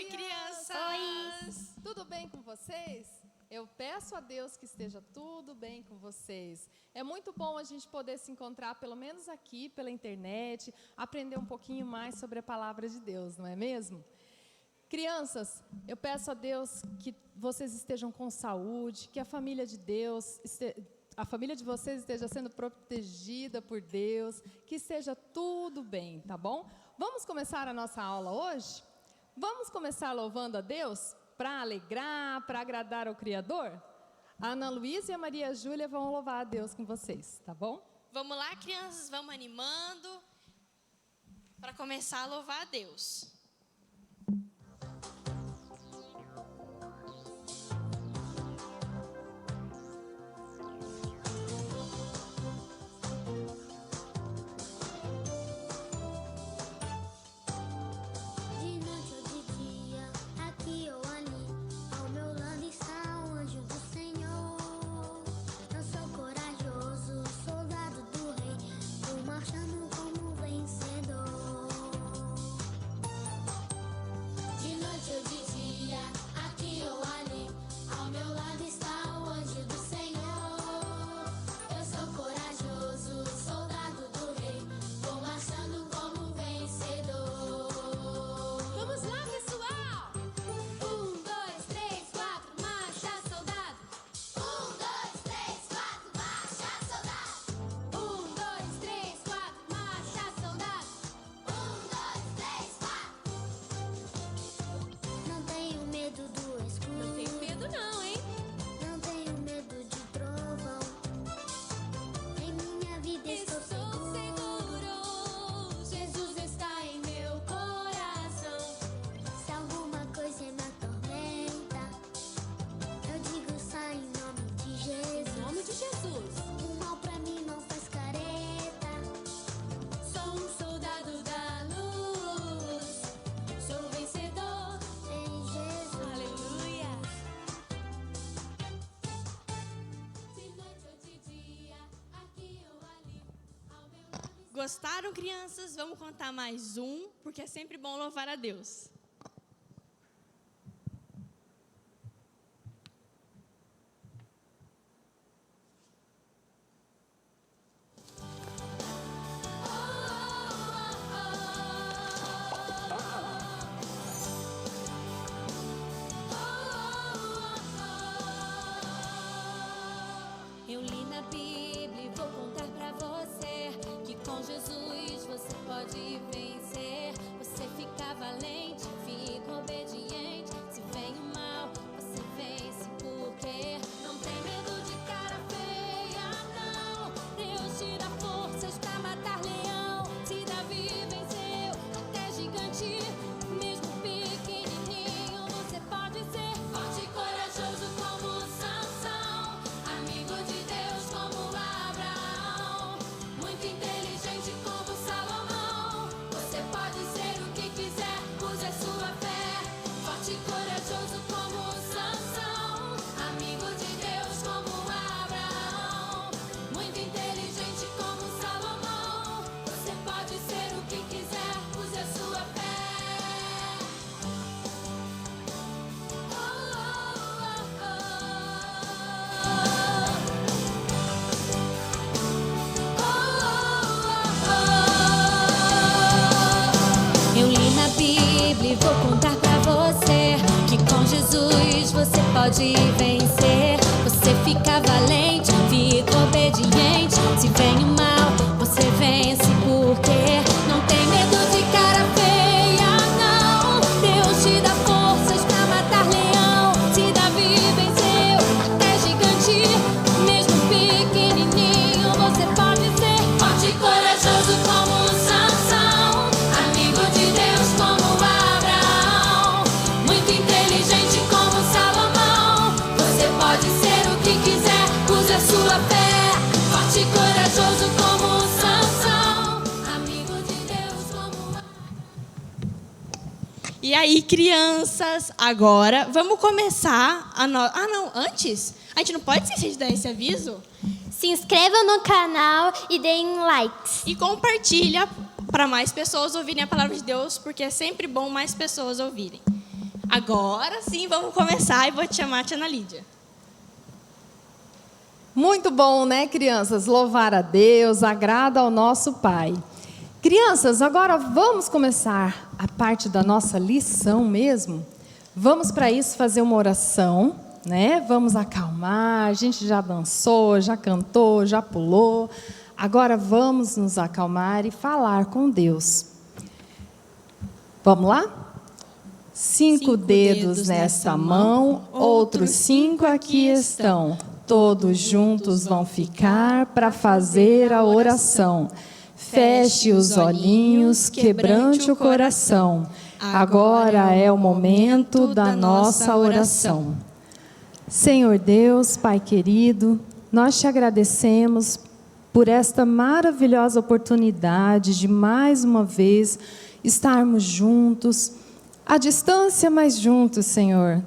Oi, crianças! Oi! Tudo bem com vocês? Eu peço a Deus que esteja tudo bem com vocês. É muito bom a gente poder se encontrar, pelo menos aqui, pela internet, aprender um pouquinho mais sobre a palavra de Deus, não é mesmo? Crianças, eu peço a Deus que vocês estejam com saúde, que a família de Deus, a família de vocês esteja sendo protegida por Deus, que esteja tudo bem, tá bom? Vamos começar a nossa aula hoje? Vamos começar louvando a Deus para alegrar, para agradar ao Criador? A Ana Luísa e a Maria Júlia vão louvar a Deus com vocês, tá bom? Vamos lá, crianças, vamos animando para começar a louvar a Deus. Gostaram, crianças? Vamos contar mais um, porque é sempre bom louvar a Deus. Eu li na Bíblia e vou contar pra você que com Jesus você pode vencer. Você fica valente, fica obediente. Se vem o mal, você vence porque não tem medo de cara feia, não. Deus te dá forças pra matar leão. Se Davi venceu até gigante, mesmo pequenininho, você pode ser forte e corajoso como Sansão, amigo de Deus como Abraão, muito inteligente como Salomão. Você pode ser o que quiser, use a sua fé. Forte e corajoso como Sansão, amigo de Deus como Abraão, muito inteligente como Salomão. Você pode ser o que quiser, use a sua fé. Eu li na Bíblia e vou contar pra você que com Jesus você pode vencer. Você fica valente, fica obediente. Se vem o mal, você vence porque não tem medo de cara feia, não. Deus te dá forças pra matar leão. Se Davi venceu até gigante, mesmo pequenininho, você pode ser forte e corajoso como Sansão, amigo de Deus como Abraão, muito inteligente como Salomão. Você pode ser o que quiser, use a sua fé. Forte e corajoso como Sansão, amigo de Deus como E aí, crianças, agora vamos começar a antes? A gente não pode esquecer de dar esse aviso? Se inscrevam no canal e deem likes. E compartilha para mais pessoas ouvirem a palavra de Deus, porque é sempre bom mais pessoas ouvirem. Agora sim, vamos começar e vou te chamar a tia Ana Lídia. Muito bom, né, crianças? Louvar a Deus, agrada ao nosso Pai. Crianças, agora vamos começar a parte da nossa lição mesmo. Vamos para isso fazer uma oração, né? Vamos acalmar, a gente já dançou, já cantou, já pulou. Agora vamos nos acalmar e falar com Deus. Vamos lá? 5 dedos nesta mão, outros 5 aqui estão. Todos juntos vão ficar para fazer a oração. Feche os olhinhos, quebrante o coração. Agora é o momento da nossa oração. Senhor Deus, Pai querido, nós te agradecemos por esta maravilhosa oportunidade de mais uma vez estarmos juntos, à distância, mas juntos, Senhor,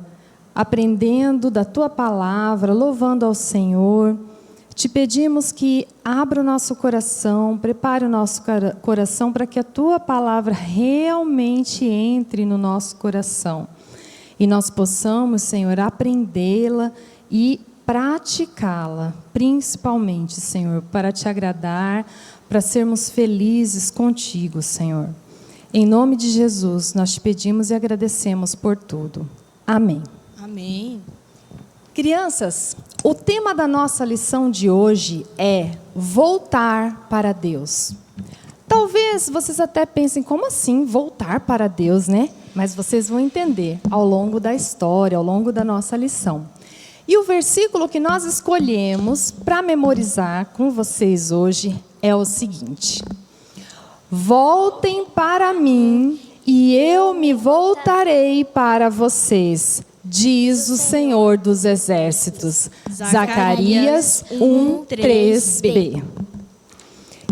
aprendendo da Tua palavra, louvando ao Senhor. Te pedimos que abra o nosso coração, prepare o nosso coração para que a Tua palavra realmente entre no nosso coração. E nós possamos, Senhor, aprendê-la e praticá-la, principalmente, Senhor, para Te agradar, para sermos felizes contigo, Senhor. Em nome de Jesus, nós Te pedimos e agradecemos por tudo. Amém. Amém. Crianças, o tema da nossa lição de hoje é voltar para Deus. Talvez vocês até pensem, como assim voltar para Deus, né? Mas vocês vão entender ao longo da história, ao longo da nossa lição. E o versículo que nós escolhemos para memorizar com vocês hoje é o seguinte: voltem para mim e eu me voltarei para vocês, diz o Senhor dos Exércitos. Zacarias 1:3b.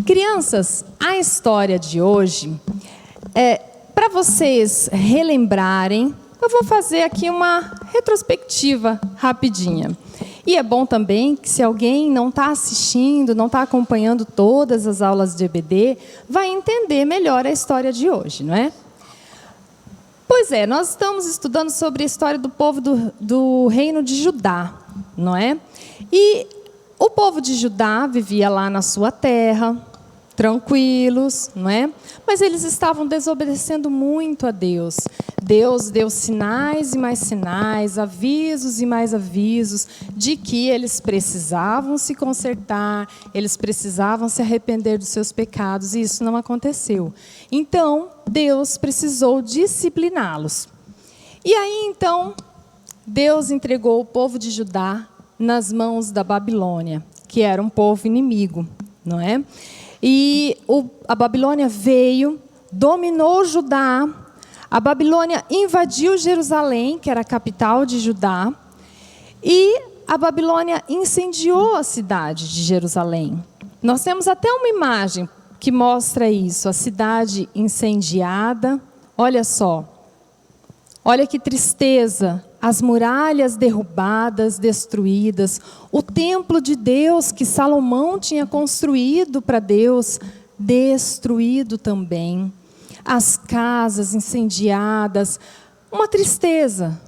Crianças, a história de hoje, para vocês relembrarem, eu vou fazer aqui uma retrospectiva rapidinha. E é bom também que se alguém não está assistindo, não está acompanhando todas as aulas de EBD, vai entender melhor a história de hoje, não é? Pois é, nós estamos estudando sobre a história do povo do reino de Judá, não é? E o povo de Judá vivia lá na sua terra, tranquilos, não é? Mas eles estavam desobedecendo muito a Deus. Deus deu sinais e mais sinais, avisos e mais avisos, de que eles precisavam se consertar, eles precisavam se arrepender dos seus pecados, e isso não aconteceu. Então, Deus precisou discipliná-los. E aí, então, Deus entregou o povo de Judá nas mãos da Babilônia, que era um povo inimigo, não é? E a Babilônia veio, dominou Judá, a Babilônia invadiu Jerusalém, que era a capital de Judá, e a Babilônia incendiou a cidade de Jerusalém. Nós temos até uma imagem que mostra isso, a cidade incendiada. Olha só, olha que tristeza, as muralhas derrubadas, destruídas, o templo de Deus que Salomão tinha construído para Deus, destruído também. As casas incendiadas, uma tristeza,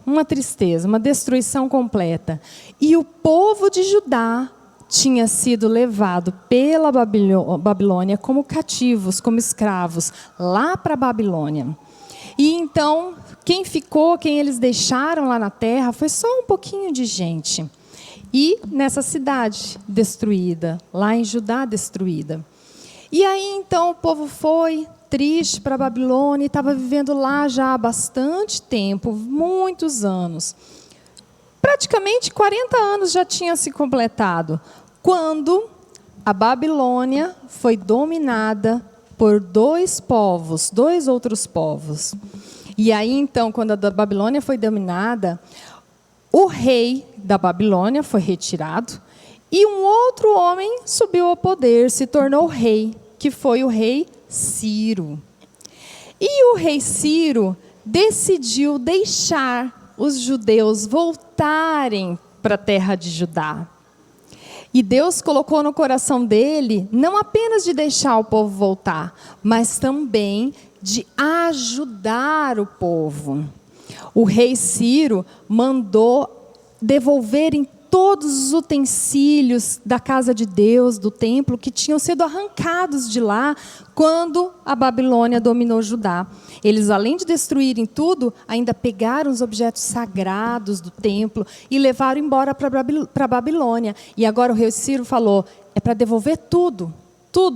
uma destruição completa. E o povo de Judá tinha sido levado pela Babilônia como cativos, como escravos, lá para a Babilônia. E então, quem eles deixaram lá na terra foi só um pouquinho de gente. E nessa cidade destruída, lá em Judá destruída. E aí então o povo foi triste para a Babilônia e estava vivendo lá já há bastante tempo, muitos anos. Praticamente 40 anos já tinha se completado, quando a Babilônia foi dominada por dois outros povos. E aí, então, quando a Babilônia foi dominada, o rei da Babilônia foi retirado e um outro homem subiu ao poder, se tornou rei, que foi o rei Ciro. E o rei Ciro decidiu deixar os judeus voltarem para a terra de Judá. E Deus colocou no coração dele não apenas de deixar o povo voltar, mas também de ajudar o povo. o rei Ciro mandou devolverem todos os utensílios da casa de Deus, do templo, que tinham sido arrancados de lá quando a Babilônia dominou Judá. Eles, além de destruírem tudo, ainda pegaram os objetos sagrados do templo e levaram embora para a Babilônia. E agora o rei Ciro falou, é para devolver tudo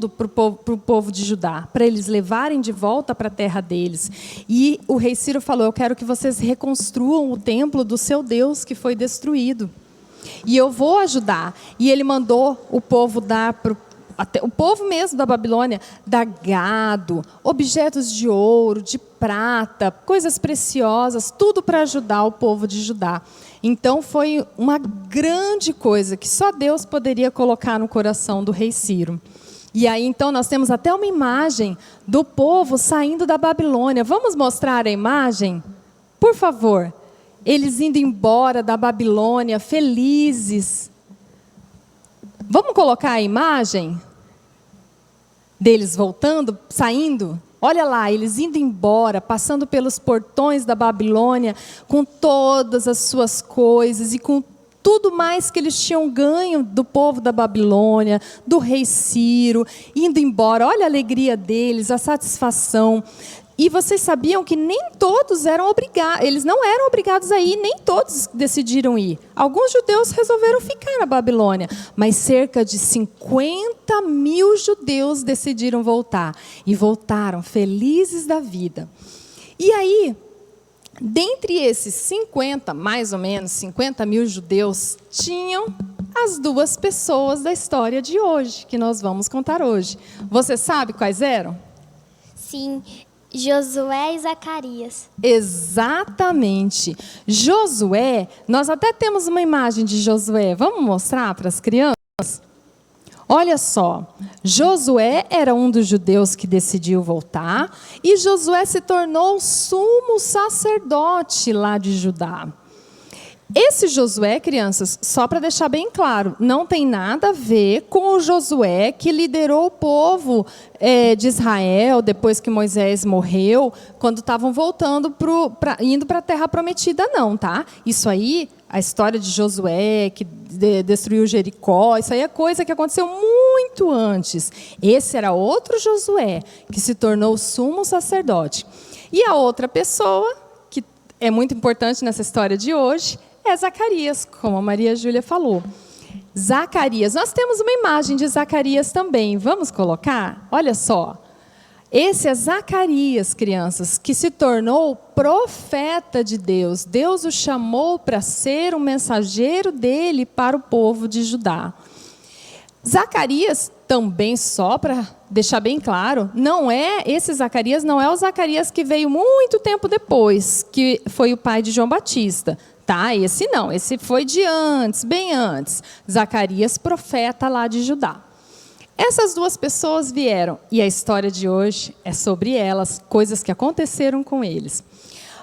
para o povo de Judá, para eles levarem de volta para a terra deles. E o rei Ciro falou, eu quero que vocês reconstruam o templo do seu Deus que foi destruído. E eu vou ajudar. E ele mandou o povo dar o povo mesmo da Babilônia, dar gado, objetos de ouro, de prata, coisas preciosas, tudo para ajudar o povo de Judá. Então foi uma grande coisa que só Deus poderia colocar no coração do rei Ciro. E aí então nós temos até uma imagem do povo saindo da Babilônia. Vamos mostrar a imagem? Por favor. Eles indo embora da Babilônia, felizes. Vamos colocar a imagem deles voltando, saindo? Olha lá, eles indo embora, passando pelos portões da Babilônia, com todas as suas coisas e com tudo mais que eles tinham ganho do povo da Babilônia, do rei Ciro, indo embora. Olha a alegria deles, a satisfação. E vocês sabiam que nem todos eram obrigados, eles não eram obrigados a ir, nem todos decidiram ir. Alguns judeus resolveram ficar na Babilônia, mas cerca de 50 mil judeus decidiram voltar. E voltaram felizes da vida. E aí, dentre esses 50, mais ou menos, 50 mil judeus, tinham as duas pessoas da história de hoje, que nós vamos contar hoje. Você sabe quais eram? Sim, Josué e Zacarias. Exatamente. Josué, nós até temos uma imagem de Josué. Vamos mostrar para as crianças? Olha só, Josué era um dos judeus que decidiu voltar e Josué se tornou sumo sacerdote lá de Judá. Esse Josué, crianças, só para deixar bem claro, não tem nada a ver com o Josué que liderou o povo de Israel depois que Moisés morreu, quando estavam voltando, indo para a Terra Prometida, não, tá? Isso aí, a história de Josué, que destruiu Jericó, isso aí é coisa que aconteceu muito antes. Esse era outro Josué, que se tornou sumo sacerdote. E a outra pessoa, que é muito importante nessa história de hoje, é Zacarias, como a Maria Júlia falou. Zacarias, nós temos uma imagem de Zacarias também. Vamos colocar? Olha só. Esse é Zacarias, crianças, que se tornou profeta de Deus. Deus o chamou para ser um mensageiro dele para o povo de Judá. Zacarias, também só para deixar bem claro, esse Zacarias não é o Zacarias que veio muito tempo depois, que foi o pai de João Batista. Tá, esse não, esse foi de antes, bem antes. Zacarias, profeta lá de Judá. Essas duas pessoas vieram, e a história de hoje é sobre elas, coisas que aconteceram com eles.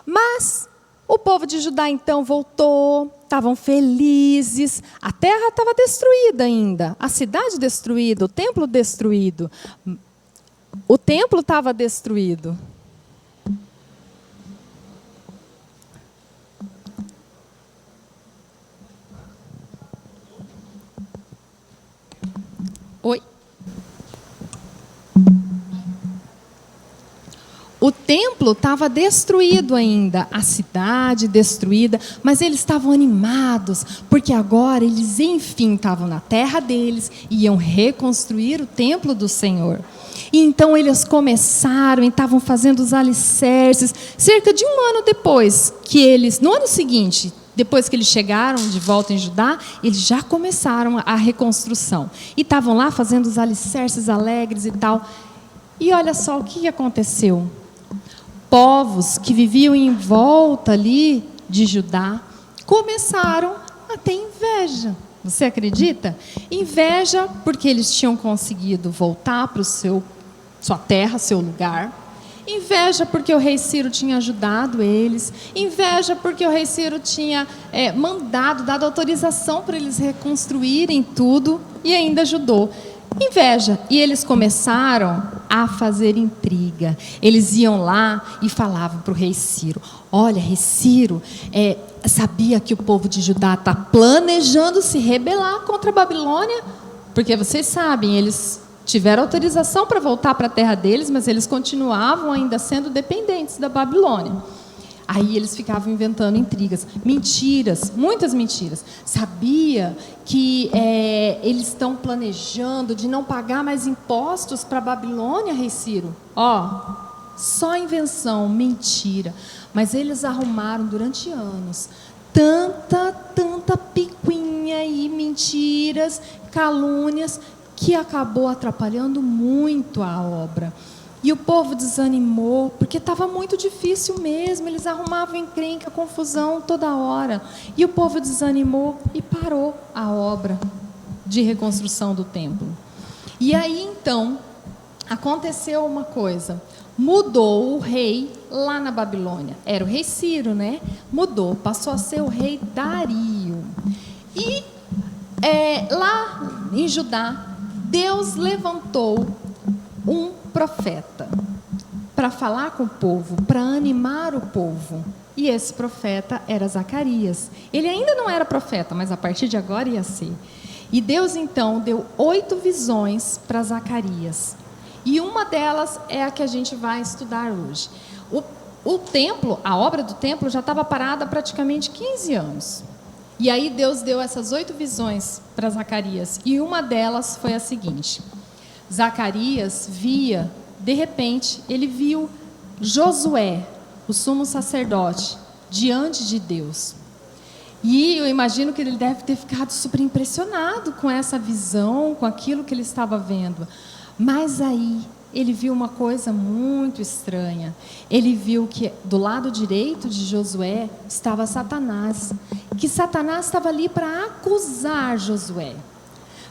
Mas o povo de Judá então voltou, estavam felizes, a terra estava destruída ainda, a cidade destruída, o templo destruído. O templo estava destruído. Oi. O templo estava destruído ainda, a cidade destruída, mas eles estavam animados, porque agora eles, enfim, estavam na terra deles e iam reconstruir o templo do Senhor. E então eles começaram e estavam fazendo os alicerces. Cerca de um ano depois, no ano seguinte, depois que eles chegaram de volta em Judá, eles já começaram a reconstrução. E estavam lá fazendo os alicerces alegres e tal. E olha só o que aconteceu. Povos que viviam em volta ali de Judá começaram a ter inveja. Você acredita? Inveja porque eles tinham conseguido voltar para sua terra, seu lugar. Inveja porque o rei Ciro tinha ajudado eles. Inveja porque o rei Ciro tinha dado autorização para eles reconstruírem tudo e ainda ajudou. Inveja. E eles começaram a fazer intriga. Eles iam lá e falavam para o rei Ciro: olha, rei Ciro, sabia que o povo de Judá está planejando se rebelar contra a Babilônia? Porque vocês sabem, eles tiveram autorização para voltar para a terra deles, mas eles continuavam ainda sendo dependentes da Babilônia. Aí eles ficavam inventando intrigas, mentiras, muitas mentiras. Sabia que eles estão planejando de não pagar mais impostos para a Babilônia, rei Ciro? Só invenção, mentira. Mas eles arrumaram durante anos tanta picuinha e mentiras, calúnias, que acabou atrapalhando muito a obra. E o povo desanimou, porque estava muito difícil mesmo. Eles arrumavam encrenca, confusão toda hora. E o povo desanimou e parou a obra de reconstrução do templo. E aí, então, aconteceu uma coisa. Mudou o rei lá na Babilônia. Era o rei Ciro, né? Mudou, passou a ser o rei Dario. E lá em Judá, Deus levantou um profeta para falar com o povo, para animar o povo. E esse profeta era Zacarias. Ele ainda não era profeta, mas a partir de agora ia ser. E Deus, então, deu 8 visões para Zacarias. E uma delas é a que a gente vai estudar hoje. O templo, a obra do templo já estava parada há praticamente 15 anos. E aí Deus deu essas 8 visões para Zacarias. E uma delas foi a seguinte: Zacarias via, de repente, ele viu Josué, o sumo sacerdote, diante de Deus. E eu imagino que ele deve ter ficado super impressionado com essa visão, com aquilo que ele estava vendo. Mas aí ele viu uma coisa muito estranha. Ele viu que do lado direito de Josué estava Satanás, que Satanás estava ali para acusar Josué.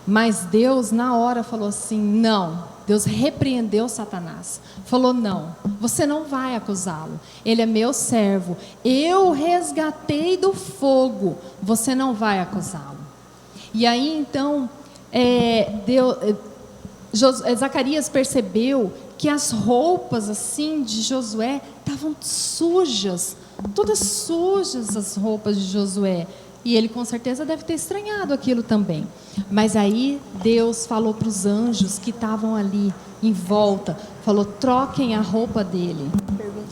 Mas Deus, na hora, falou assim: não. Deus repreendeu Satanás. Falou: não, você não vai acusá-lo. Ele é meu servo. Eu o resgatei do fogo. Você não vai acusá-lo. E aí, então, Zacarias percebeu que as roupas assim de Josué estavam sujas. Todas sujas as roupas de Josué. E ele com certeza deve ter estranhado aquilo também. Mas aí Deus falou para os anjos que estavam ali em volta, falou: troquem a roupa dele,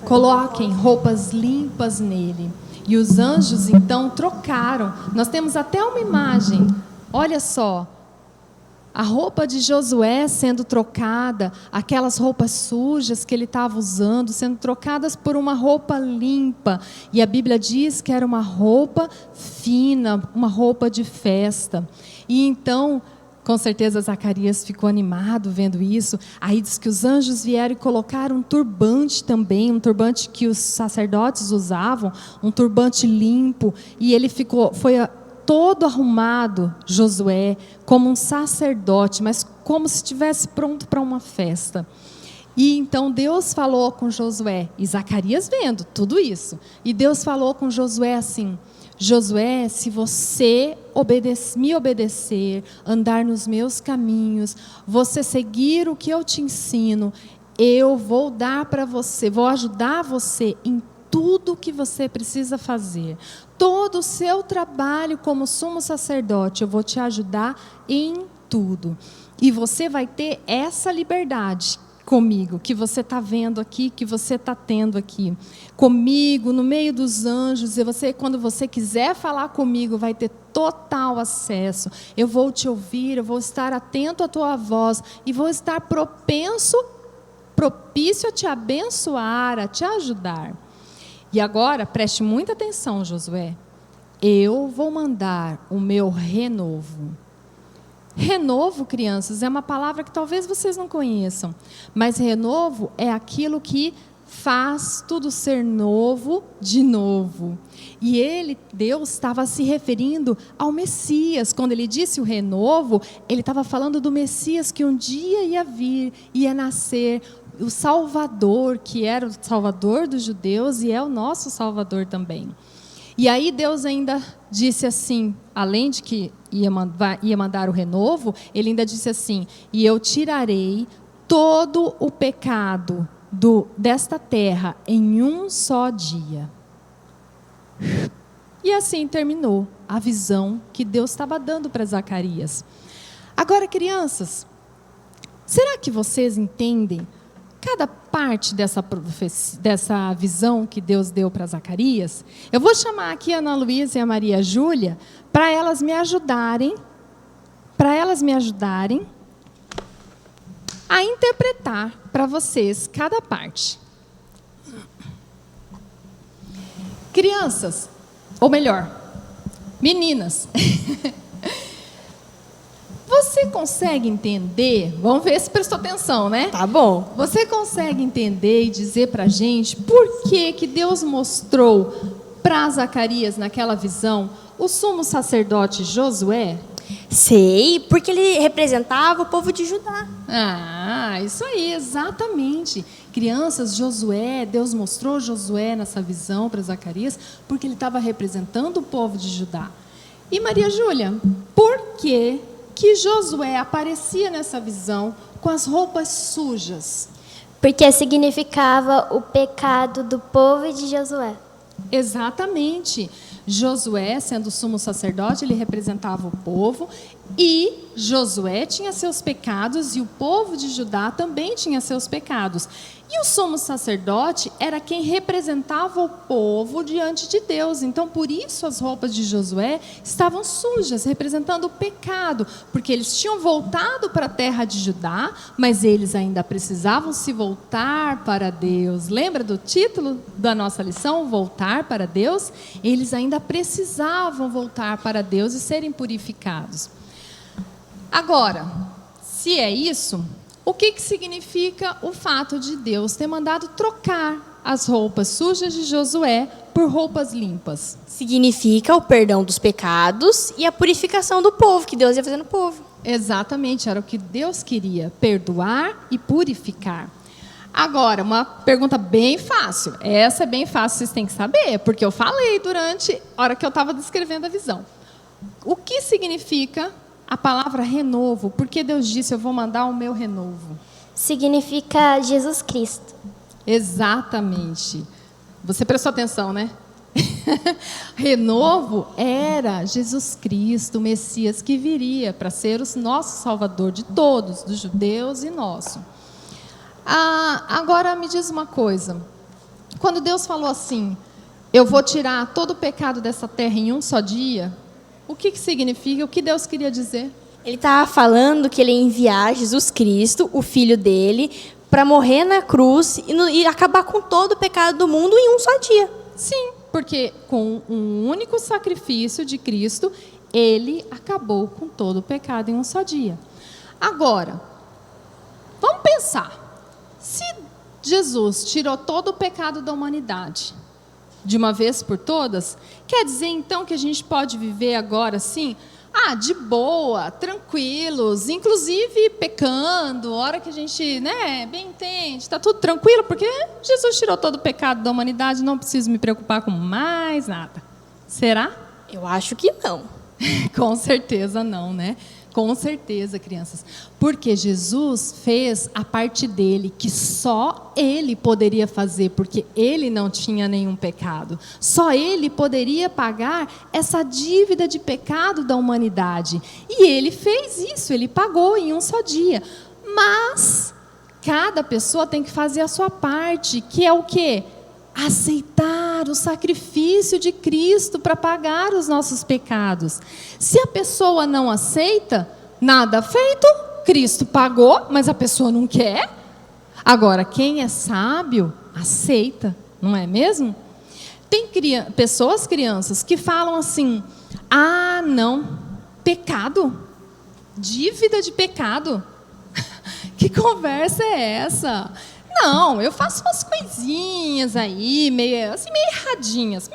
coloquem roupas limpas nele. E os anjos então trocaram. Nós temos até uma imagem, olha só, a roupa de Josué sendo trocada, aquelas roupas sujas que ele estava usando, sendo trocadas por uma roupa limpa. E a Bíblia diz que era uma roupa fina, uma roupa de festa. E então, com certeza, Zacarias ficou animado vendo isso. Aí diz que os anjos vieram e colocaram um turbante também, um turbante que os sacerdotes usavam, um turbante limpo. E ele foi todo arrumado, Josué, como um sacerdote, mas como se estivesse pronto para uma festa. E então Deus falou com Josué, e Zacarias vendo tudo isso. E Deus falou com Josué assim: Josué, se você me obedecer, andar nos meus caminhos, você seguir o que eu te ensino, eu vou dar para você, vou ajudar você em tudo o que você precisa fazer. Todo o seu trabalho como sumo sacerdote, eu vou te ajudar em tudo. E você vai ter essa liberdade comigo, que você está vendo aqui, que você está tendo aqui. Comigo, no meio dos anjos, e quando você quiser falar comigo, vai ter total acesso. Eu vou te ouvir, eu vou estar atento à tua voz, e vou estar propício a te abençoar, a te ajudar. E agora, preste muita atenção, Josué. Eu vou mandar o meu renovo. Renovo, crianças, é uma palavra que talvez vocês não conheçam. Mas renovo é aquilo que faz tudo ser novo de novo. E Deus estava se referindo ao Messias. Quando ele disse o renovo, ele estava falando do Messias que um dia ia vir, ia nascer, o Salvador, que era o Salvador dos judeus e é o nosso Salvador também. E aí Deus ainda disse assim, além de que ia mandar o renovo, ele ainda disse assim: e eu tirarei todo o pecado desta terra em um só dia. E assim terminou a visão que Deus estava dando para Zacarias. Agora, crianças, será que vocês entendem cada parte dessa visão que Deus deu para Zacarias? Eu vou chamar aqui a Ana Luísa e a Maria Júlia para elas me ajudarem a interpretar para vocês cada parte. Crianças, ou melhor, meninas, você consegue entender? Vamos ver se prestou atenção, né? Tá bom. Você consegue entender e dizer para a gente por que Deus mostrou para Zacarias, naquela visão, o sumo sacerdote Josué? Sei, porque ele representava o povo de Judá. Ah, isso aí, exatamente. Crianças, Deus mostrou Josué nessa visão para Zacarias, porque ele estava representando o povo de Judá. E Maria Júlia, por que Josué aparecia nessa visão com as roupas sujas? Porque significava o pecado do povo de Josué. Exatamente. Josué, sendo o sumo sacerdote, ele representava o povo, e Josué tinha seus pecados, e o povo de Judá também tinha seus pecados. E o sumo sacerdote era quem representava o povo diante de Deus. Então, por isso as roupas de Josué estavam sujas, representando o pecado, porque eles tinham voltado para a terra de Judá, mas eles ainda precisavam se voltar para Deus. Lembra do título da nossa lição? Voltar para Deus? Eles ainda precisavam voltar para Deus e serem purificados. Agora, se é isso, o que significa o fato de Deus ter mandado trocar as roupas sujas de Josué por roupas limpas? Significa o perdão dos pecados e a purificação do povo, que Deus ia fazer no povo. Exatamente, era o que Deus queria, perdoar e purificar. Agora, uma pergunta bem fácil. Essa é bem fácil, vocês têm que saber, porque eu falei durante a hora que eu estava descrevendo a visão. O que significa a palavra renovo? Porque Deus disse: eu vou mandar o meu renovo. Significa Jesus Cristo. Exatamente. Você prestou atenção, né? Renovo era Jesus Cristo, o Messias que viria para ser o nosso Salvador de todos, dos judeus e nosso. Agora me diz uma coisa. Quando Deus falou assim: eu vou tirar todo o pecado dessa terra em um só dia, o que significa? O que Deus queria dizer? Ele estava falando que ele ia enviar Jesus Cristo, o Filho dele, para morrer na cruz e acabar com todo o pecado do mundo em um só dia. Sim, porque com um único sacrifício de Cristo, ele acabou com todo o pecado em um só dia. Agora, vamos pensar. Se Jesus tirou todo o pecado da humanidade de uma vez por todas, quer dizer então que a gente pode viver agora assim, de boa, tranquilos, inclusive pecando, a hora que a gente, bem entende, está tudo tranquilo, porque Jesus tirou todo o pecado da humanidade, não preciso me preocupar com mais nada. Será? Eu acho que não. Com certeza não, né? Com certeza, crianças. Porque Jesus fez a parte dele, que só ele poderia fazer, porque ele não tinha nenhum pecado. Só ele poderia pagar essa dívida de pecado da humanidade. E ele fez isso, ele pagou em um só dia. Mas cada pessoa tem que fazer a sua parte, que é o quê? Aceitar o sacrifício de Cristo para pagar os nossos pecados. Se a pessoa não aceita, nada feito, Cristo pagou, mas a pessoa não quer. Agora, quem é sábio, aceita, não é mesmo? Tem pessoas, crianças, que falam assim: não, pecado, dívida de pecado. Que conversa é essa? Não, eu faço umas coisinhas aí, meio erradinhas.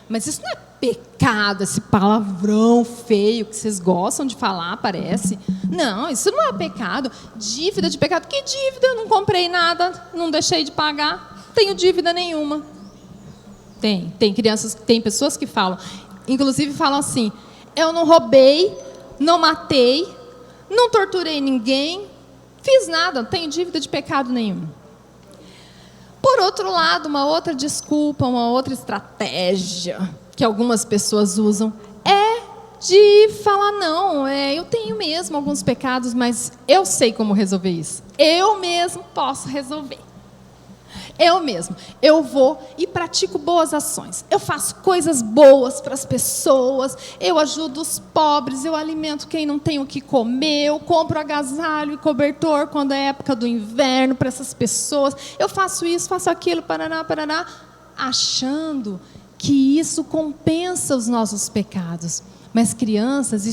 Mas isso não é pecado, esse palavrão feio que vocês gostam de falar, parece. Não, isso não é pecado. Dívida de pecado. Que dívida? Eu não comprei nada, não deixei de pagar, não tenho dívida nenhuma. Tem crianças, tem pessoas que falam, inclusive falam assim: eu não roubei, não matei, não torturei ninguém, fiz nada, não tenho dívida de pecado nenhum. Por outro lado, uma outra desculpa, uma outra estratégia que algumas pessoas usam é de falar: não, eu tenho mesmo alguns pecados, mas eu sei como resolver isso. Eu mesmo posso resolver. Eu vou e pratico boas ações. Eu faço coisas boas para as pessoas, eu ajudo os pobres, eu alimento quem não tem o que comer, eu compro agasalho e cobertor quando é época do inverno para essas pessoas. Eu faço isso, faço aquilo, paraná, achando que isso compensa os nossos pecados. Mas crianças,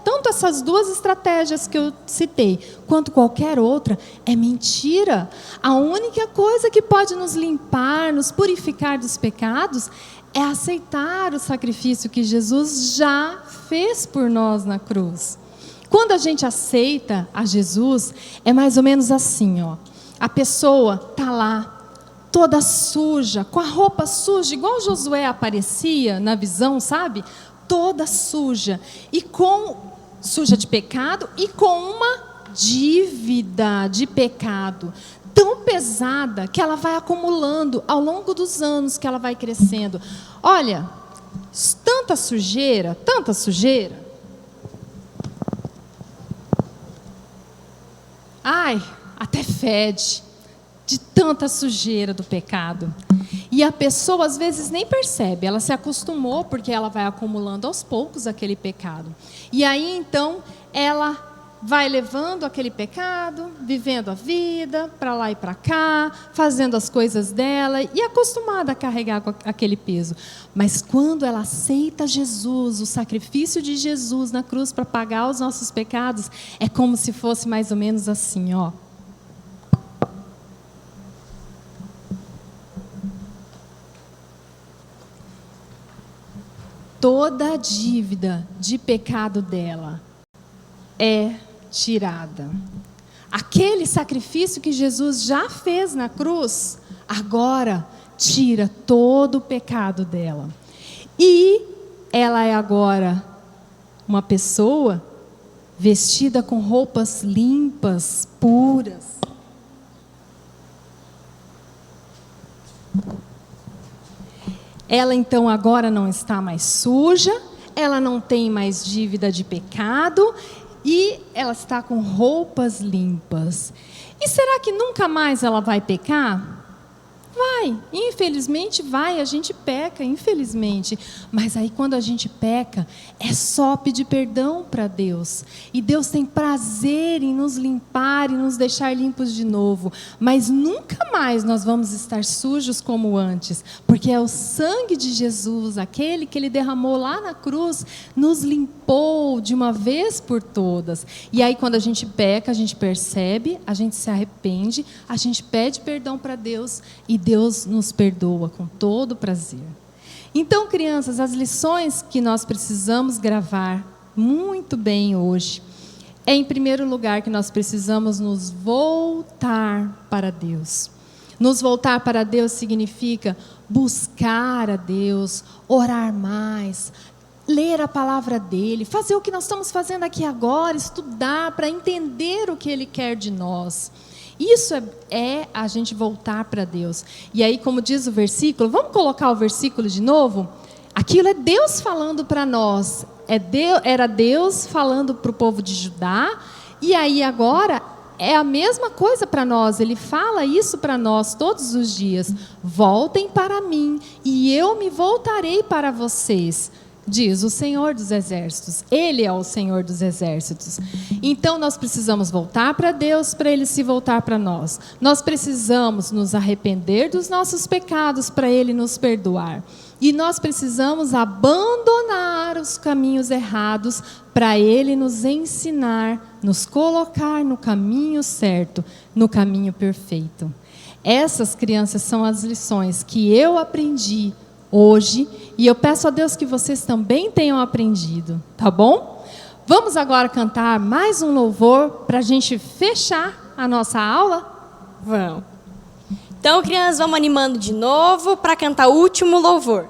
tanto essas duas estratégias que eu citei, quanto qualquer outra, é mentira. A única coisa que pode nos limpar, nos purificar dos pecados, é aceitar o sacrifício que Jesus já fez por nós na cruz. Quando a gente aceita a Jesus, é mais ou menos assim, ó. A pessoa está lá, toda suja, com a roupa suja, igual Josué aparecia na visão, sabe? Toda suja, suja de pecado e com uma dívida de pecado tão pesada que ela vai acumulando ao longo dos anos que ela vai crescendo. Olha, tanta sujeira, ai, até fede de tanta sujeira do pecado. E a pessoa às vezes nem percebe, ela se acostumou porque ela vai acumulando aos poucos aquele pecado. E aí então ela vai levando aquele pecado, vivendo a vida para lá e para cá, fazendo as coisas dela e acostumada a carregar com aquele peso. Mas quando ela aceita Jesus, o sacrifício de Jesus na cruz para pagar os nossos pecados, é como se fosse mais ou menos assim, ó. Toda a dívida de pecado dela é tirada. Aquele sacrifício que Jesus já fez na cruz, agora tira todo o pecado dela. E ela é agora uma pessoa vestida com roupas limpas, puras. Ela então agora não está mais suja, ela não tem mais dívida de pecado e ela está com roupas limpas. E será que nunca mais ela vai pecar? Vai, infelizmente vai, a gente peca, infelizmente. Mas aí quando a gente peca, é só pedir perdão para Deus. E Deus tem prazer em nos limpar e nos deixar limpos de novo. Mas nunca mais nós vamos estar sujos como antes. Porque é o sangue de Jesus, aquele que Ele derramou lá na cruz, nos limpou de uma vez por todas. E aí quando a gente peca, a gente percebe, a gente se arrepende, a gente pede perdão para Deus e Deus nos perdoa com todo prazer. Então, crianças, as lições que nós precisamos gravar muito bem hoje é, em primeiro lugar, que nós precisamos nos voltar para Deus. Nos voltar para Deus significa buscar a Deus, orar mais, ler a palavra dEle, fazer o que nós estamos fazendo aqui agora, estudar para entender o que Ele quer de nós. Isso é a gente voltar para Deus. E aí, como diz o versículo, vamos colocar o versículo de novo? Aquilo é Deus falando para nós. Era Deus falando para o povo de Judá. E aí agora é a mesma coisa para nós. Ele fala isso para nós todos os dias. Voltem para mim e eu me voltarei para vocês, diz o Senhor dos Exércitos. Ele é o Senhor dos Exércitos. Então nós precisamos voltar para Deus para Ele se voltar para nós. Nós precisamos nos arrepender dos nossos pecados para Ele nos perdoar. E nós precisamos abandonar os caminhos errados para Ele nos ensinar, nos colocar no caminho certo, no caminho perfeito. Essas, crianças, são as lições que eu aprendi hoje, e eu peço a Deus que vocês também tenham aprendido, tá bom? Vamos agora cantar mais um louvor para a gente fechar a nossa aula? Vamos. Então, crianças, vamos animando de novo para cantar o último louvor.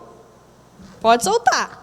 Pode soltar.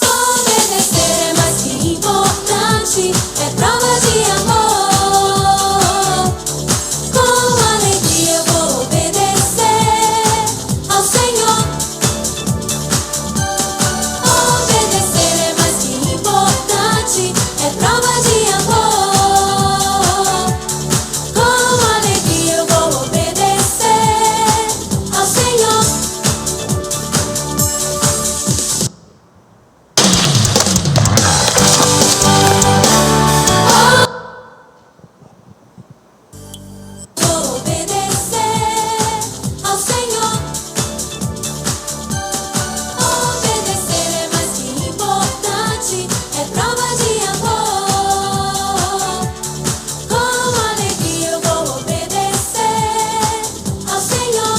Obedecer é mais que importante, é prova de amor. Com alegria eu vou obedecer ao Senhor. Obedecer é mais que importante, é prova de amor. Com alegria eu vou obedecer ao Senhor. Vou obedecer ao Senhor. Obedecer é mais que importante, é prova de amor. Com alegria eu vou obedecer ao Senhor.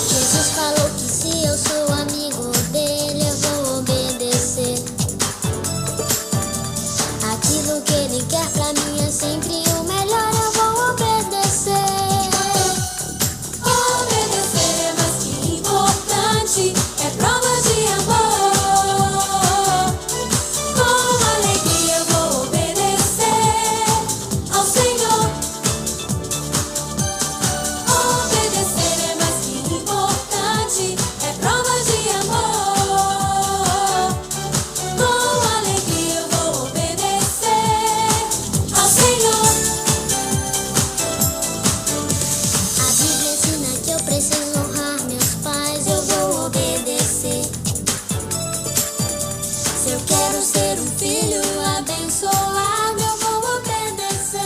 Jesus falou que se eu sou amigo dele, eu vou obedecer. Aquilo que ele quer pra mim é sempre o melhor, eu vou obedecer. Obedecer é mais que importante, é prova de amor. Com alegria eu vou obedecer ao Senhor. Obedecer é mais que importante, é prova de amor. Com alegria eu vou obedecer ao Senhor. A Bíblia ensina que eu preciso honrar meus pais, eu vou obedecer. Se eu quero ser um filho abençoado, eu vou obedecer.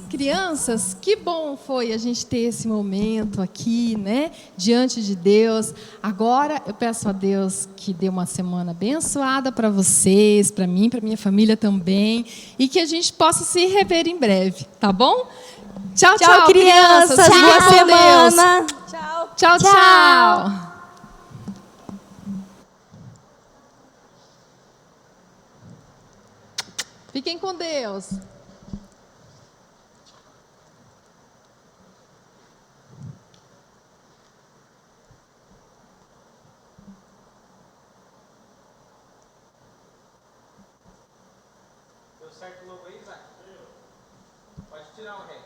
Crianças, que bom foi a gente ter esse momento aqui, né, diante de Deus. Agora eu peço a Deus que dê uma semana abençoada para vocês, para mim, para minha família também, e que a gente possa se rever em breve, tá bom? Tchau, Tchau, crianças. Fiquem Boa com Deus. semana. Tchau, tchau. Fiquem com Deus. Deu certo o logo aí, Isaac? Pode tirar o ré.